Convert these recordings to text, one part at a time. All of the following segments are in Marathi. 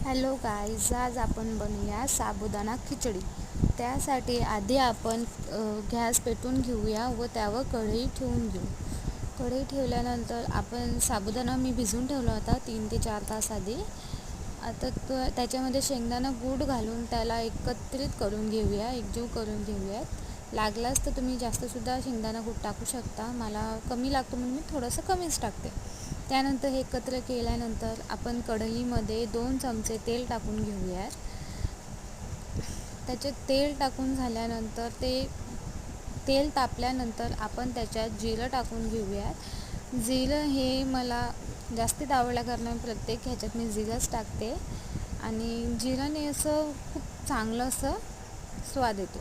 हॅलो गाईज, आज आपण बनवूया साबुदाणा खिचडी। त्यासाठी आधी आपण गॅस पेटवून घेऊया व त्यावर कढई ठेवून घेऊ। कढई ठेवल्यानंतर आपण साबुदाणा मी भिजवून ठेवला होता 3 ते 4 तास आधी। आता त्याच्यामध्ये शेंगदाणा गूळ घालून त्याला एकत्रित करून घेऊया, एकजीव करून घेऊयात। लागलाच तर तुम्ही जास्तसुद्धा शेंगदाणा गूळ टाकू शकता। मला कमी लागतो म्हणून मी थोडंसं कमीच टाकते। त्यानंतर हे एकत्र केल्यानंतर आपण कढईमध्ये 2 चमचे तेल टाकून घेऊयात। त्याच्यात तेल टाकून झाल्यानंतर तेल तापल्यानंतर आपण त्याच्यात जिरं टाकून घेऊयात। जिरं हे मला जास्तीत आवडल्या कारण प्रत्येक ह्याच्यात मी जिरंच टाकते आणि जिराने असं खूप चांगलं असं स्वाद येतो।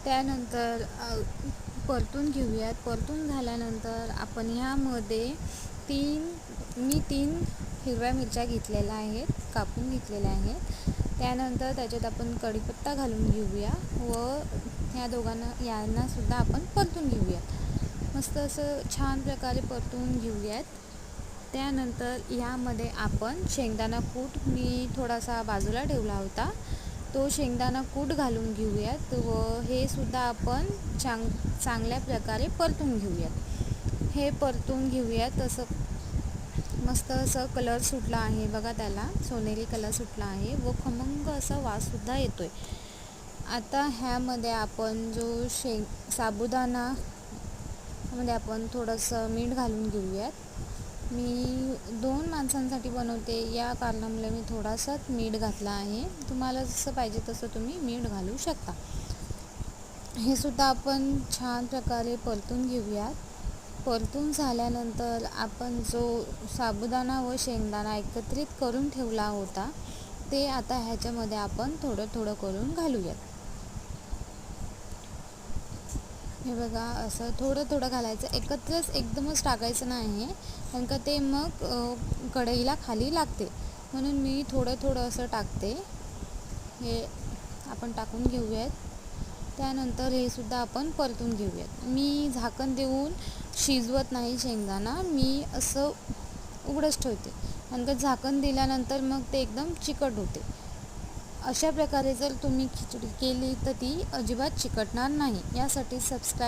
त्यानंतर परतून घेऊयात। परतून झाल्यानंतर आपण ह्यामध्ये 3 हिरव्या मिरच्या घेतलेल्या आहेत, कापून घेतलेल्या आहेत। त्यानंतर त्याच्यात आपण कढीपत्ता घालून घेऊया व यांना सुद्धा आपण परतून घेऊयात। मस्त असं छान प्रकारे परतून घेऊयात। त्यानंतर यामध्ये आपण शेंगदाणा कूट मी थोडासा बाजूला ठेवला होता, तो शेंगदाणा कूट घालून घेऊयात व हे सुद्धा आपण चांगल्या प्रकारे परतून घेऊयात। हे परतून घेऊयात। असं मस्त असं कलर सुटला आहे बघा, त्याला सोनेरी कलर सुटला आहे व खमंग असा वाससुद्धा येतोय। आता ह्यामध्ये आपण जो साबुदाणा मध्ये आपण थोडंसं मीठ घालून घेऊयात। मी 2 माणसांसाठी बनवते या कारणामुळे मी थोडासाच मीठ घातला आहे। तुम्हाला जसं पाहिजे तसं तुम्ही मीठ घालू शकता। हे सुद्धा आपण छान प्रकारे परतून घेऊयात। परतून झाल्यानंतर आपण जो साबुदाणा व शेंगदाणा एकत्रित करून ठेवला होता ते आता ह्याच्यामध्ये आपण थोडं थोडं करून घालूयात। हे बघा, असं थोडं थोडं घालायचं, एकत्रच एकदमच टाकायचं नाही कारण का ते मग कढईला खाली लागते, म्हणून मी थोडं थोडं असं टाकते। हे आपण टाकून घेऊयात। त्यानंतर हे सुद्धा आपण परतून घेऊयात। मी झाकण देऊन शिजवत नाही शेंगदाणा, मी असं उघडच ठेवते कारण का झाकण दिल्यानंतर मग ते एकदम चिकट होते। अशा प्रकारे जर तुम्ही खिचडी केली तर ती अजिबात चिकटणार नाही। यासाठी सबस्क्राईब